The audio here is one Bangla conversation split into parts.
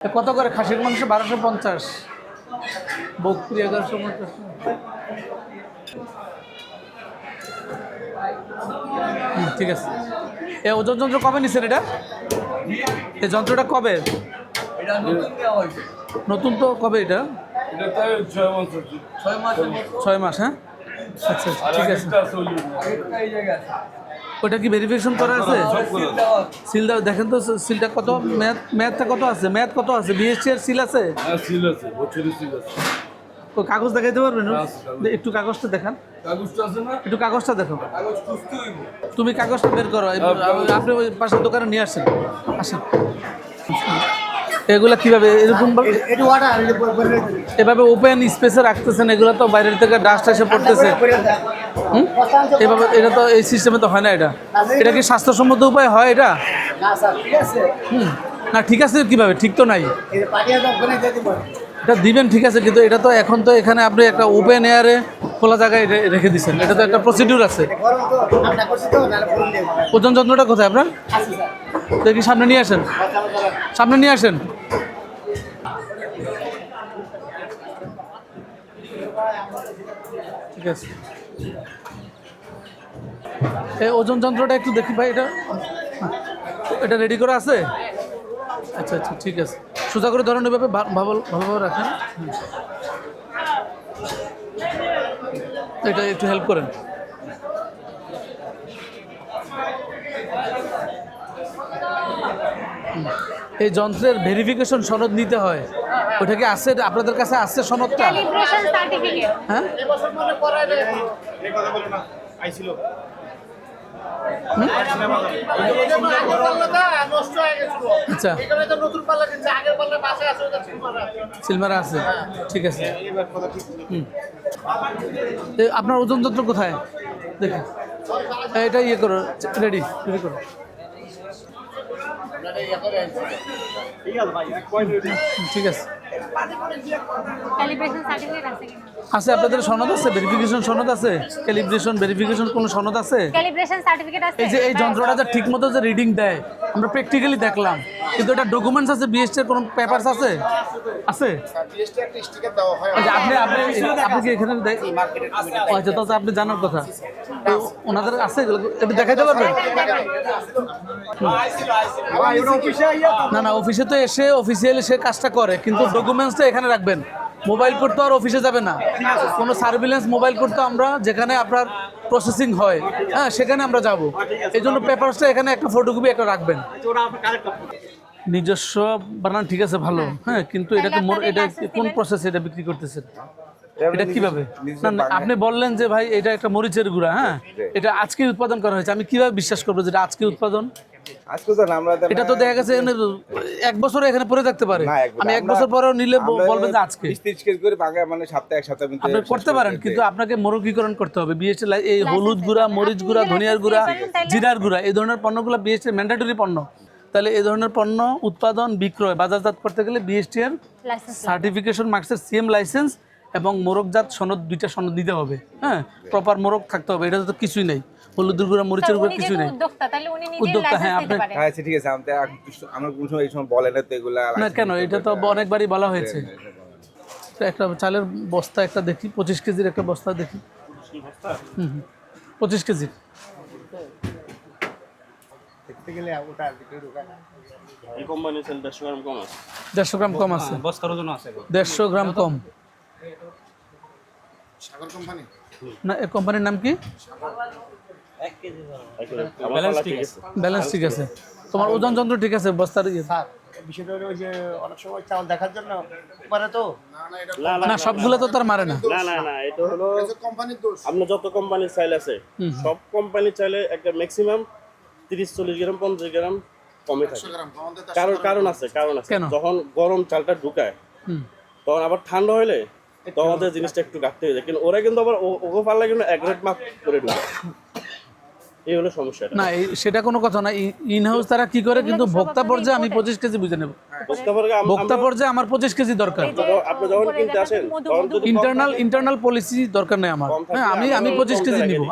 কত করে খাসির মাংস? 1250, বকরি 1150। ঠিক আছে। এই ওজন যন্ত্র কবে নিচ্ছেন এটা? এই যন্ত্রটা কবে? নতুন তো কবে এটা? 6 মাস। হ্যাঁ, আচ্ছা ঠিক আছে। ওটা কি ভেরিফিকেশন করা আছে? সিলটা দেখেন তো, সিলটা কত, মেয়াদটা কত আছে? মেয়াদ কত আছে? বিএসটি এর সিল আছে? তো কাগজ দেখাইতে পারবেন? একটু কাগজটা দেখান। একটু কাগজটা দেখো। তুমি কাগজটা বের করো, আপনি ওই পাশের দোকানে নিয়ে আসেন। আসেন। এগুলা কিভাবে এরকম এভাবে ওপেন স্পেসে রাখতেছেন? এগুলো তো বাইরের থেকে ডাস্ট এসে পড়তেছে। এভাবে এটা তো এই সিস্টেমে তো হয় না। এটা কি স্বাস্থ্যসম্মত উপায় হয় এটা? না ঠিক আছে, কিভাবে? ঠিক তো নাই। এটা দিবেন ঠিক আছে, কিন্তু এটা তো এখন তো এখানে আপনি একটা ওপেন এয়ারে খোলা জায়গায় রেখে দিচ্ছেন। এটা তো একটা প্রসিডিউর আছে। ওজন যন্ত্রটা কোথায় আপনার? দেখি সামনে নিয়ে আসেন, সামনে নিয়ে আসেন। ঠিক আছে, এই ওজন যন্ত্রটা একটু দেখি ভাই। এটা রেডি করা আছে? আচ্ছা আচ্ছা ঠিক আছে। সোজা করে ধরেন, ওইভাবে ভালোভাবে রাখেন। এটা একটু হেল্প করেন। এই যন্ত্রের ভেরিফিকেশন সনদ নিতে হয়, ওটা কি আছে আপনাদের কাছে? আছে সনদটা? হ্যাঁ, আচ্ছা সিলভার আছে, ঠিক আছে। আপনার ওজন যন্ত্র কোথায় দেখি? এটা ইয়ে করো, রেডি করো। ঠিক আছে, আছে আপনাদের সনদ আছে? ভেরিফিকেশন সনদ আছে? ক্যালিব্রেশন ভেরিফিকেশন কোনো সনদ আছে? এই যে এই যন্ত্রটা যে ঠিক মতো যে রিডিং দেয়, আমরা প্র্যাকটিক্যালি দেখলাম, কিন্তু এটা ডকুমেন্টস আছে? বিএসটি এর কোনো পেপারস আছে? আছে? আপনি আপনি আপনি কি এখানে আচ্ছা, তো আপনি জানার কথা তো ওনাদের আছে, এটা দেখাইতে পারবেন? না না, অফিসে তো এসে অফিসিয়ালি সে কাজটা করে, কিন্তু ডকুমেন্টসটা এখানে রাখবেন। মোবাইল কোড তো আর অফিসে যাবে না। কোনো সার্ভিলেন্স মোবাইল কোড তো আমরা যেখানে আপনার প্রসেসিং হয়, হ্যাঁ, সেখানে আমরা যাব। এই জন্য পেপারসটা এখানে একটা ফটোকপি একটা রাখবেন। নিজস্ব বানান ঠিক আছে, ভালো। হ্যাঁ, কিন্তু এটা তো এটা কোন প্রসেসে এটা বিক্রি করতেছেন? এটা কিভাবে? না আপনি বললেন যে ভাই এটা একটা মরিচের গুঁড়া, হ্যাঁ, এটা আজকে উৎপাদন করা হয়েছে, আমি কিভাবে বিশ্বাস করবো যেটা আজকে উৎপাদন? এটা তো দেখা গেছে 1 বছর এখানে পরে থাকতে পারে। আমি 1 বছর পরেও নিলে বলবেন যে আজকে আপনি করতে পারেন, কিন্তু আপনাকে মোরগীকরণ করতে হবে। বিএসটি এই হলুদ গুঁড়া, মরিচ গুঁড়া, ধনিয়ার গুঁড়া, জিরার গুঁড়া, এই ধরনের পণ্যগুলো বিএসটি ম্যান্ডেটরি পণ্য। তাহলে এই ধরনের পণ্য উৎপাদন, বিক্রয়, বাজারজাত করতে গেলে বিএসটি এর সার্টিফিকেশন মার্কসের সিএম লাইসেন্স এবং মোরগজাত সনদ, 2টা সনদ দিতে হবে। হ্যাঁ, প্রপার মোরগ থাকতে হবে। এটা তো কিছুই নাই, হলুদের গুঁড়া, মরিচের গুঁড়া কিছুই নাই। উদ্যোক্তা, হ্যাঁ আপনি আচ্ছা ঠিক আছে। আমরা কোন সময় এই সময় বলে না তো এগুলা না কেন? এটা তো অনেকবারই বলা হয়েছে। একটা চালের বস্তা একটা দেখি, 25 কেজির একটা বস্তা দেখি। 25 কেজির 150 গ্রাম কম আছে। 150 গ্রাম কম না। এই কোম্পানির নাম কি? ব্যালেন্স ঠিক আছে। তোমার ওজন যন্ত্র ঠিক আছে? বস্তার বিষয়টা হলো যে অনেক সময় চাল দেখার জন্য পারে তো না, সবগুলো তো তার মারে না। না, এটা হলো কোম্পানির দোষ। আপনার যত কোম্পানির চাল আছে, সব কোম্পানির চাইলে একটা ম্যাক্সিমাম 30-40 গ্রাম 50 গ্রাম কমে থাকে। কারণ আছে। যখন গরম চালটা ঢুকায়, তখন আবার ঠান্ডা হইলে তখন আমাদের জিনিসটা একটু ঘাটতে হয়ে যায়। কিন্তু ওরা কিন্তু আবার ওগো পারলে কিন্তু এক রেট মাপ করে ঢুকে। এই হলো সমস্যা। না, সেটা কোনো কথা না। ইনহাউস তারা কি করে, কিন্তু ভোক্তা পর্যায়ে আমি 25 কেজি বুঝে নেব। ভোক্তা পর্যায়ে আমার 25 কেজি দরকার। আপনি যখন কিনতে আসেন ইন্টারনাল পলিসি দরকার নেই আমার। হ্যাঁ, আমি 25 কেজি নিব।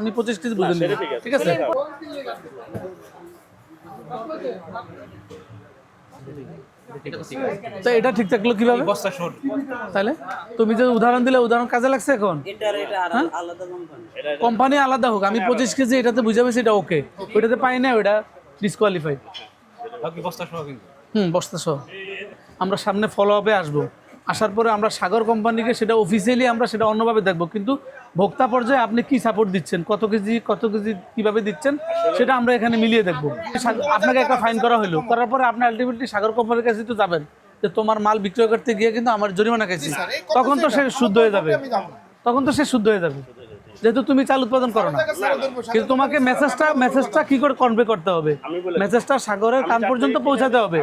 আমি 25 কেজি বুঝে নেব। ঠিক আছে। তো এটা ঠিক থাকলো কিভাবে? তাহলে তুমি যে উদাহরণ দিলে উদাহরণ কাজে লাগছে এখন? কোম্পানি আলাদা হোক, আমি 25 কেজি এটাতে বুঝে পেয়েছি এটা ওকে, ওইটাতে পাই না, ওইটা ডিসকোয়ালিফাইড। বস্তা সহ আমরা সামনে ফলো আপে আসবো, আসার পরে আমরা সাগর কোম্পানিকে সেটা অফিসিয়ালি আমরা সেটা অন্যভাবে দেখবো, কিন্তু ভোক্তা পর্যায়ে আপনি কি সাপোর্ট দিচ্ছেন, কত কেজি কিভাবে দিচ্ছেন সেটা আমরা এখানে মিলিয়ে দেখবো। আপনাকে একটা ফাইন করা হলো, করার পরে আপনি আলটিমেটলি সাগর কোম্পানির কাছে তো যাবেন যে তোমার মাল বিক্রয় করতে গিয়ে কিন্তু আমার জরিমানা খাইছি, তখন তো সে শুদ্ধ হয়ে যাবে, যেহেতু তুমি চাল উৎপাদন করো না। কিন্তু তোমাকে মেসেজটা কি করে কনভে করতে হবে, মেসেজটা সাগরের কান পর্যন্ত পৌঁছাতে হবে।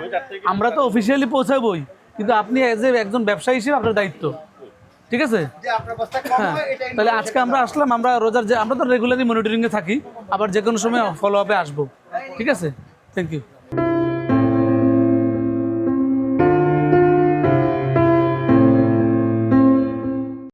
আমরা তো অফিসিয়ালি পৌঁছাবোই, কিন্তু আপনি এজ এ একজন ব্যবসায়ী হিসেবে আপনার দায়িত্ব, ঠিক আছে? হ্যাঁ, তাহলে আজকে আমরা আসলাম, আমরা রোজার আমরা তো রেগুলারলি মনিটরিংয়ে থাকি, আবার যে কোনো সময় ফলো আপে আসবো, ঠিক আছে? Thank you.